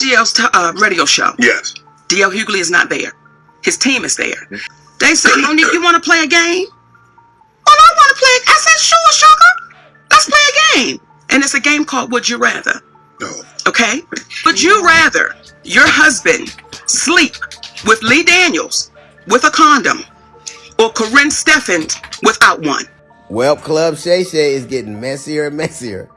DL's radio show. Yes. DL Hughley is not there. His team is there. They said, Monique, you want to play a game? Well, I want to play. I said, sure, sugar. Let's play a game. And it's a game called Would You Rather. No. Okay? Would you rather your husband sleep with Lee Daniels with a condom or Corinne Steffens without one? Well, Club Shay Shay is getting messier and messier.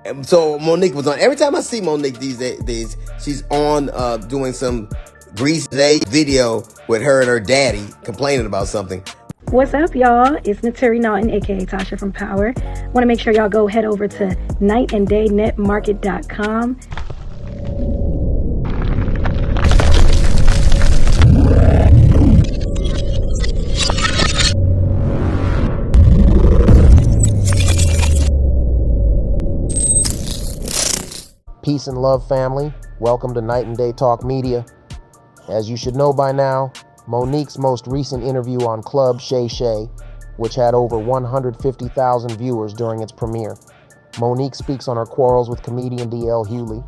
And so Monique was on. Every time I see Monique these days, she's on doing some Grease Day video with her and her daddy complaining about something. What's up, y'all? It's Naturi Naughton, aka Tasha from Power. Want to make sure y'all go head over to nightanddayNetMarket.com. Peace and love, family. Welcome to Night and Day Talk Media. As you should know by now, Monique's most recent interview on Club Shay Shay, which had over 150,000 viewers during its premiere. Monique speaks on her quarrels with comedian DL Hughley,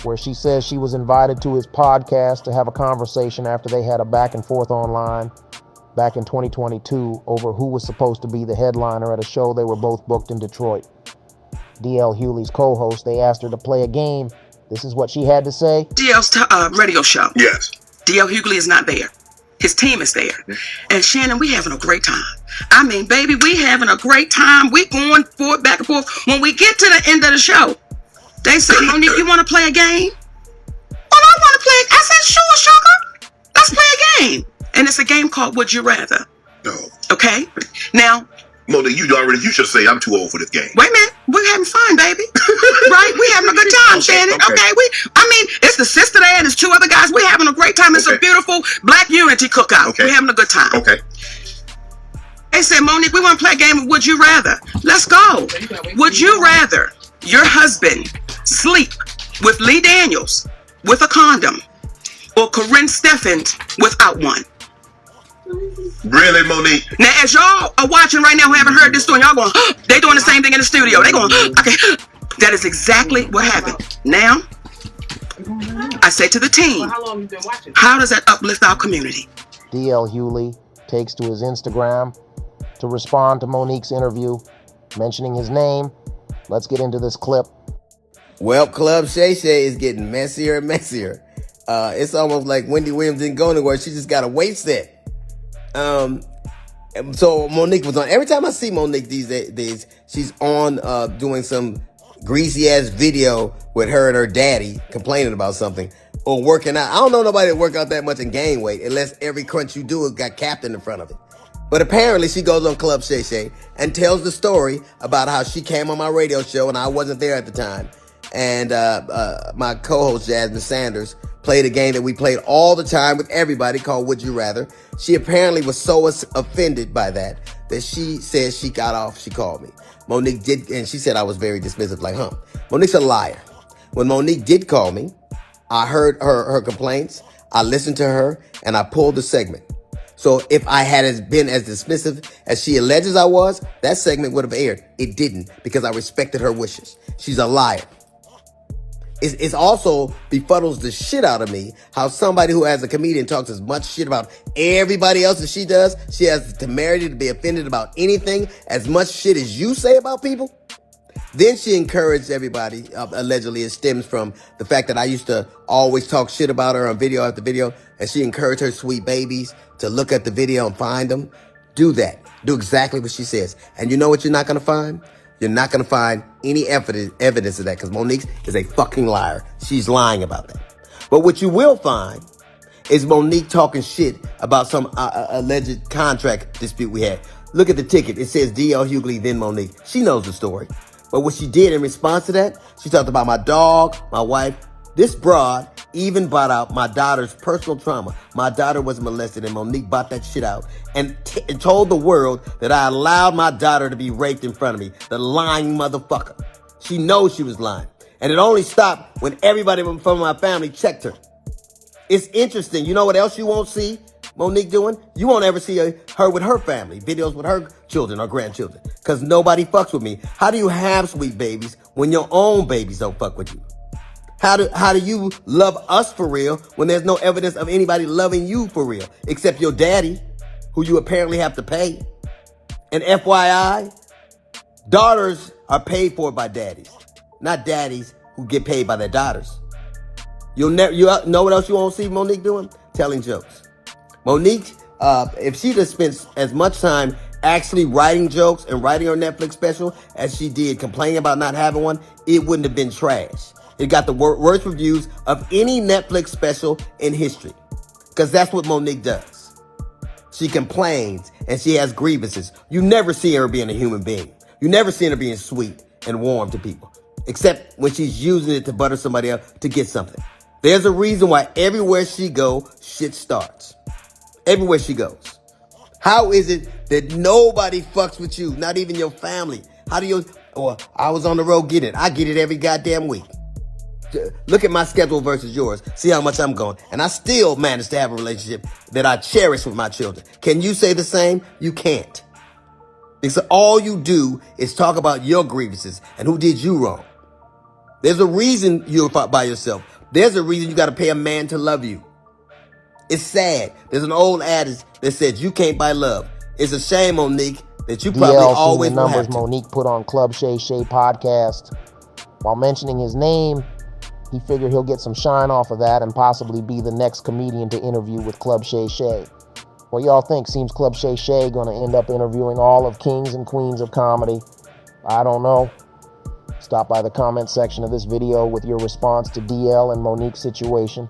where she says she was invited to his podcast to have a conversation after they had a back and forth online back in 2022 over who was supposed to be the headliner at a show they were both booked in Detroit. DL Hughley's co-host, they asked her to play a game. This is what she had to say. DL's radio show. Yes. DL Hughley is not there. His team is there. And Shannon, we having a great time. I mean, baby, we having a great time. We going forward, back and forth. When we get to the end of the show, they say, Monique, you want to play a game? Well, I want to play. I said, sure, sugar. Let's play a game. And it's a game called Would You Rather. No. Okay? Now, Monique, you should say I'm too old for this game. Wait a minute. We're having fun, baby. Right? We're having a good time, Shannon. Okay. It's the sister there and there's two other guys. We're having a great time. It's a beautiful Black Unity cookout. Okay. We're having a good time. Okay. They said, Monique, we want to play a game of Would You Rather. Let's go. Would you rather your husband sleep with Lee Daniels with a condom or Corinne Steffens without one? Really, Monique? Now, as y'all are watching right now who haven't heard this story, y'all going, they doing the same thing in the studio. They going, okay. That is exactly what happened. Now, I say to the team, how does that uplift our community? DL Hughley takes to his Instagram to respond to Monique's interview, mentioning his name. Let's get into this clip. Well, Club Shay Shay is getting messier and messier. It's almost like Wendy Williams didn't go anywhere. She just got a weight set. So Monique was on. Every time I see Monique these days, she's on doing some greasy ass video with her and her daddy complaining about something or working out. I don't know nobody that work out that much and gain weight unless every crunch you do has got Captain in front of it. But apparently she goes on Club Shay Shay and tells the story about how she came on my radio show and I wasn't there at the time. And my co-host Jasmine Sanders played a game that we played all the time with everybody called Would You Rather. She apparently was so offended by that she said she got off. She called me. Monique did, and she said I was very dismissive, like, Monique's a liar. When Monique did call me, I heard her complaints, I listened to her, and I pulled the segment. So if I had been as dismissive as she alleges I was, that segment would have aired. It didn't, because I respected her wishes. She's a liar. It's also befuddles the shit out of me how somebody who as a comedian talks as much shit about everybody else as she does, she has the temerity to be offended about anything as much shit as you say about people. Then she encouraged everybody, allegedly it stems from the fact that I used to always talk shit about her on video after video, and she encouraged her sweet babies to look at the video and find them. Do that. Do exactly what she says. And you know what you're not going to find? You're not going to find any evidence of that because Monique is a fucking liar. She's lying about that. But what you will find is Monique talking shit about some alleged contract dispute we had. Look at the ticket. It says DL Hughley, then Monique. She knows the story. But what she did in response to that, she talked about my dog, my wife. This broad even brought out my daughter's personal trauma. My daughter was molested and Monique brought that shit out and told the world that I allowed my daughter to be raped in front of me. The lying motherfucker. She knows she was lying. And it only stopped when everybody from my family checked her. It's interesting. You know what else you won't see Monique doing? You won't ever see her with her family, videos with her children or grandchildren, because nobody fucks with me. How do you have sweet babies when your own babies don't fuck with you? How do you love us for real when there's no evidence of anybody loving you for real except your daddy, who you apparently have to pay? And FYI, daughters are paid for by daddies, not daddies who get paid by their daughters. You know what else you won't see Monique doing? Telling jokes. Monique, if she just spent as much time actually writing jokes and writing her Netflix special as she did complaining about not having one, it wouldn't have been trash. It got the worst reviews of any Netflix special in history. Because that's what Monique does. She complains and she has grievances. You never see her being a human being. You never see her being sweet and warm to people. Except when she's using it to butter somebody up to get something. There's a reason why everywhere she goes, shit starts. Everywhere she goes. How is it that nobody fucks with you? Not even your family. How do you... Or I was on the road getting it. I get it every goddamn week. Look at my schedule versus yours. See how much I'm going. And I still manage to have a relationship that I cherish with my children. Can you say the same? You can't. Because all you do is talk about your grievances and who did you wrong. There's a reason you're by yourself. There's a reason you got to pay a man to love you. It's sad. There's an old adage that says you can't buy love. It's a shame, Monique, that you probably DL always seen the will numbers have to. Monique put on Club Shay Shay podcast. While mentioning his name, he figured he'll get some shine off of that and possibly be the next comedian to interview with Club Shay Shay. What y'all think? Seems Club Shay Shay gonna end up interviewing all of kings and queens of comedy? I don't know. Stop by the comment section of this video with your response to DL and Monique's situation.